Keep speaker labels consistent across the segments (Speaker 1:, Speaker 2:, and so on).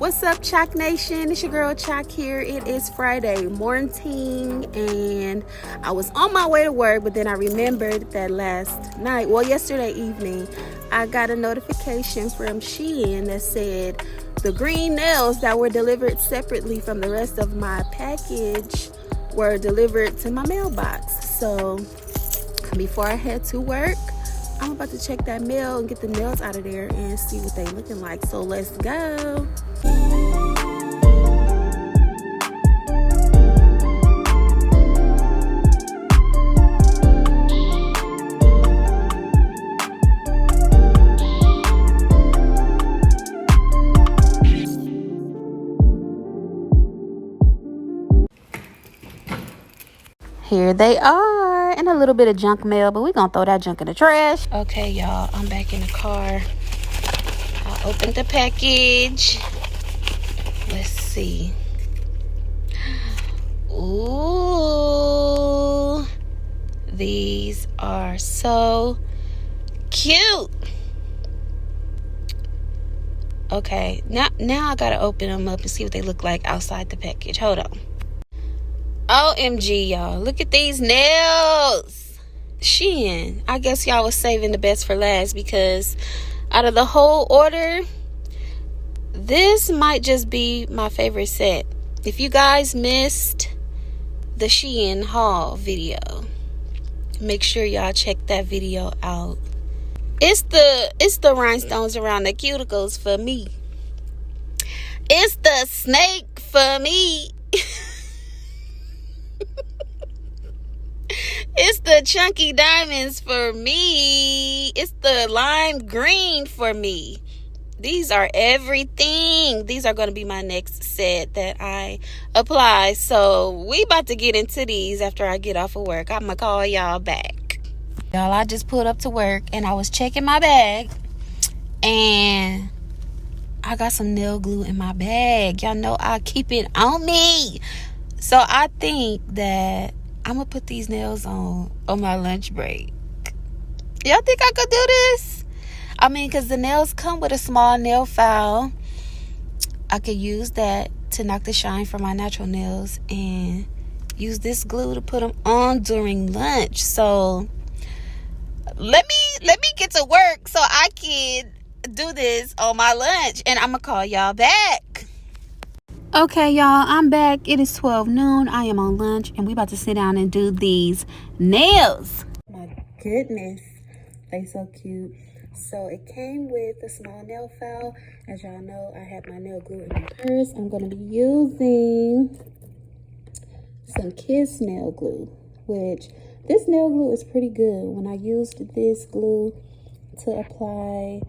Speaker 1: What's up, Chalk Nation? It's your girl Chalk here. It is Friday morning and I was on my way to work, but then I remembered that yesterday evening, I got a notification from Shein that said the green nails that were delivered separately from the rest of my package were delivered to my mailbox. So before I head to work, I'm about to check that mail and get the nails out of there and see what they looking like. So let's go. Here they are, and a little bit of junk mail, but we're gonna throw that junk in the trash. Okay, y'all, I'm back in the car. I opened the package. Let's see. Ooh, these are so cute. Okay, now I gotta open them up and see what they look like outside the package. Hold on. OMG, y'all. Look at these nails. Shein. I guess y'all was saving the best for last because out of the whole order, this might just be my favorite set. If you guys missed the Shein haul video, make sure y'all check that video out. It's the rhinestones around the cuticles for me. It's the snake for me. It's the chunky diamonds for me. It's the lime green for me. These are everything. These are going to be my next set that I apply. So we about to get into these after I get off of work. I'm going to call y'all back. Y'all, I just pulled up to work and I was checking my bag. And I got some nail glue in my bag. Y'all know I keep it on me. So I think that I'm going to put these nails on my lunch break. Y'all think I could do this? I mean, because the nails come with a small nail file. I could use that to knock the shine from my natural nails and use this glue to put them on during lunch. So let me get to work so I can do this on my lunch. And I'm going to call y'all back. Okay, y'all, I'm back. It is 12 noon. I am on lunch, and we about to sit down and do these nails. My goodness, they so cute. So it came with a small nail file. As y'all know, I have my nail glue in my purse. I'm going to be using some Kiss nail glue, which this nail glue is pretty good. When I used this glue to apply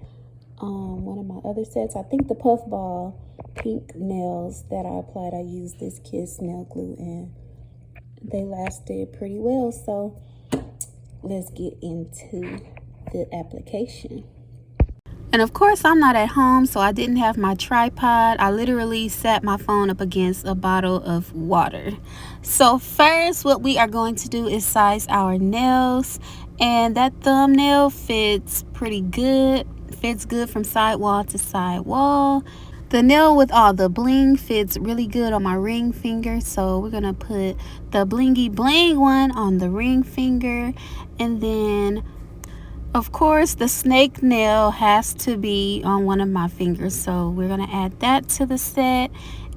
Speaker 1: one of my other sets, I think the puffball pink nails that I applied, I used this Kiss nail glue and they lasted pretty well. So let's get into the application. And of course, I'm not at home, so I didn't have my tripod. I literally sat my phone up against a bottle of water. So first, what we are going to do is size our nails, and that thumbnail fits pretty good. Fits good from side wall to side wall. The nail with all the bling fits really good on my ring finger, so we're gonna put the blingy bling one on the ring finger. And then of course the snake nail has to be on one of my fingers, so we're gonna add that to the set.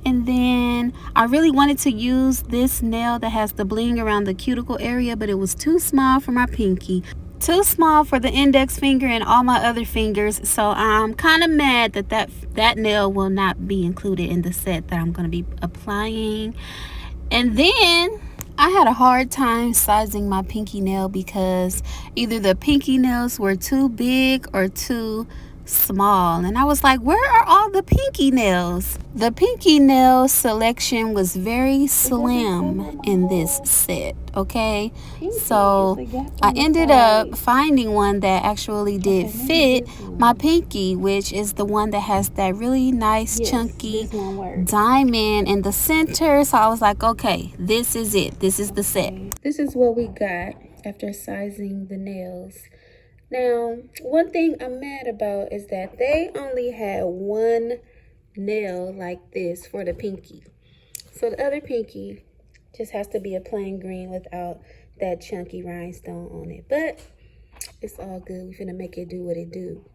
Speaker 1: And then I really wanted to use this nail that has the bling around the cuticle area, but it was too small for my pinky, too small for the index finger and all my other fingers. So I'm kind of mad that nail will not be included in the set that I'm going to be applying. And then I had a hard time sizing my pinky nail because either the pinky nails were too big or too small, and I was like, where are all the pinky nails? The pinky nail selection was very slim in this set. Okay, so I ended up finding one that actually did fit my pinky, which is the one that has that really nice chunky diamond in the center. So I was like, okay, this is it. This is the set. This is what we got after sizing the nails. Now, one thing I'm mad about is that they only had one nail like this for the pinky. So the other pinky just has to be a plain green without that chunky rhinestone on it. But it's all good. We're finna make it do what it do.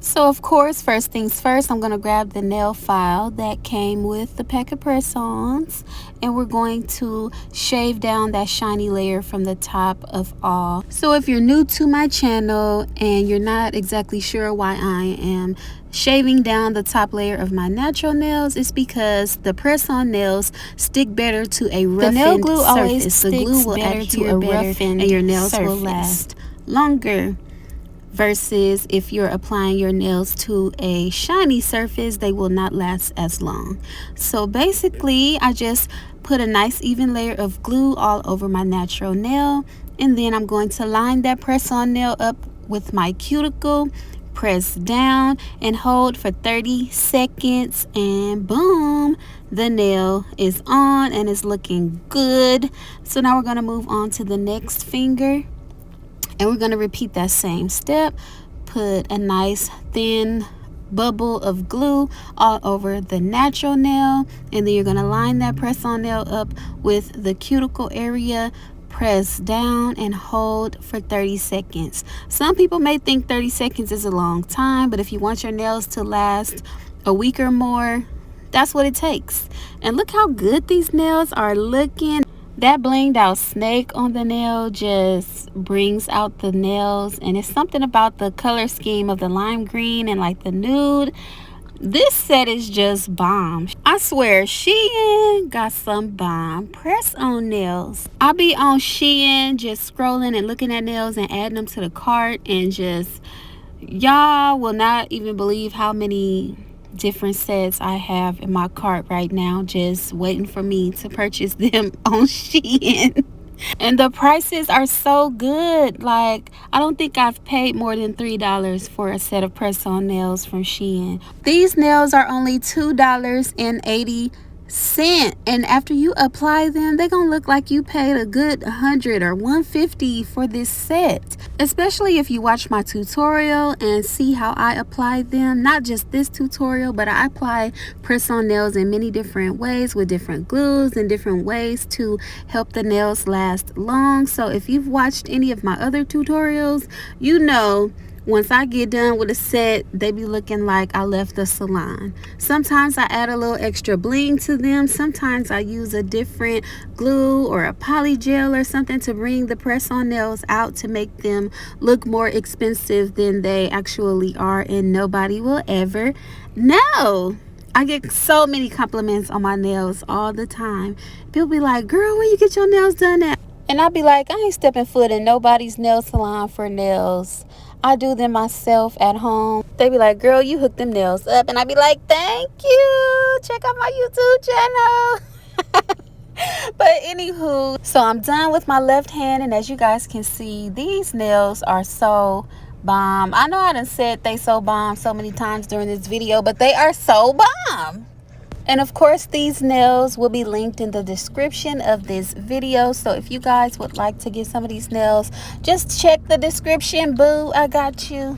Speaker 1: So of course, first things first, I'm going to grab the nail file that came with the pack of press-ons, and we're going to shave down that shiny layer from the top of all. So if you're new to my channel and you're not exactly sure why I am shaving down the top layer of my natural nails, it's because the press-on nails stick better to a roughened surface. The nail glue always sticks the glue will better to a roughened and your nails surface will last longer. Versus if you're applying your nails to a shiny surface, they will not last as long. So basically, I just put a nice even layer of glue all over my natural nail, and then I'm going to line that press-on nail up with my cuticle, press down and hold for 30 seconds, and boom, the nail is on and it's looking good. So now we're going to move on to the next finger. And we're going to repeat that same step. Put a nice thin bubble of glue all over the natural nail. And then you're going to line that press-on nail up with the cuticle area. Press down and hold for 30 seconds. Some people may think 30 seconds is a long time, but if you want your nails to last a week or more, that's what it takes. And look how good these nails are looking. That blinged out snake on the nail just brings out the nails, and it's something about the color scheme of the lime green and like the nude. This set is just bomb. I swear, Shein got some bomb press-on nails. I be on Shein just scrolling and looking at nails and adding them to the cart, and just, y'all will not even believe how many different sets I have in my cart right now, just waiting for me to purchase them on Shein. And the prices are so good. Like, I don't think I've paid more than $3 for a set of press-on nails from Shein. These nails are only $2.80, and after you apply them, they're gonna look like you paid a good $100 or $150 for this set. Especially if you watch my tutorial and see how I apply them. Not just this tutorial, but I apply press-on nails in many different ways with different glues and different ways to help the nails last long. So if you've watched any of my other tutorials, you know once I get done with a set, they be looking like I left the salon. Sometimes I add a little extra bling to them. Sometimes I use a different glue or a poly gel or something to bring the press-on nails out to make them look more expensive than they actually are, and nobody will ever know. I get so many compliments on my nails all the time. People be like, girl, when you get your nails done at? And I'll be like, I ain't stepping foot in nobody's nail salon for nails. I do them myself at home. They be like, girl, you hook them nails up. And I be like, thank you. Check out my YouTube channel. But anywho, so I'm done with my left hand. And as you guys can see, these nails are so bomb. I know I done said they so bomb so many times during this video, but they are so bomb. And of course, these nails will be linked in the description of this video. So if you guys would like to get some of these nails, just check the description, boo. I got you.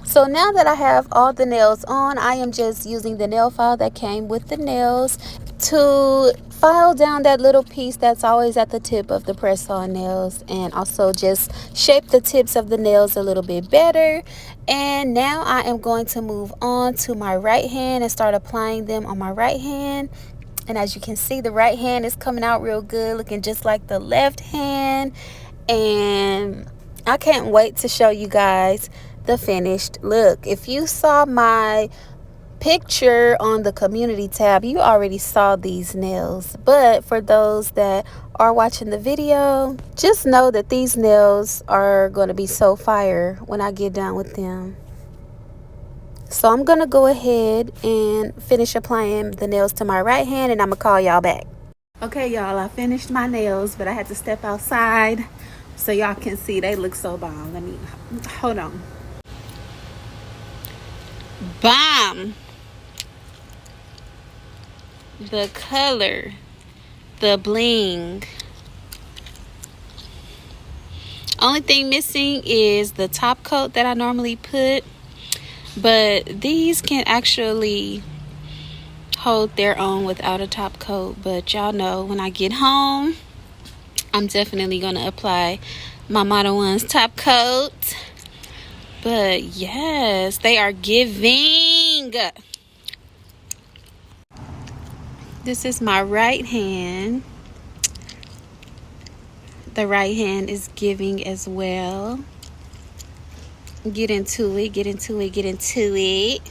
Speaker 1: So now that I have all the nails on, I am just using the nail file that came with the nails to file down that little piece that's always at the tip of the press-on nails, and also just shape the tips of the nails a little bit better. And now I am going to move on to my right hand and start applying them on my right hand. And as you can see, the right hand is coming out real good, looking just like the left hand. And I can't wait to show you guys the finished look. If you saw my picture on the community tab, you already saw these nails, but for those that are watching the video, just know that these nails are going to be so fire when I get done with them. So I'm going to go ahead and finish applying the nails to my right hand, and I'm gonna call y'all back. Okay, y'all, I finished my nails, but I had to step outside so y'all can see they look so bomb. Let me hold on. Bomb. The color, the bling. Only thing missing is the top coat that I normally put. but these can actually hold their own without a top coat. But y'all know, when I get home, I'm definitely gonna apply my Model One's top coat. But yes, they are giving. This is my right hand. The right hand is giving as well. Get into it, get into it, get into it.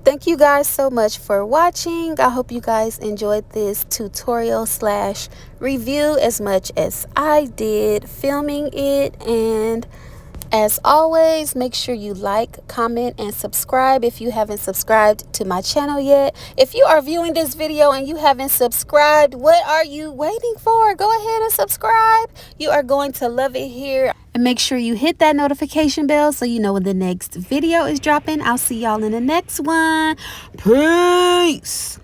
Speaker 1: Thank you guys so much for watching. I hope you guys enjoyed this tutorial slash review as much as I did filming it. And as always, make sure you like, comment, and subscribe if you haven't subscribed to my channel yet. If you are viewing this video and you haven't subscribed, what are you waiting for? Go ahead and subscribe. You are going to love it here. And make sure you hit that notification bell so you know when the next video is dropping. I'll see y'all in the next one. Peace.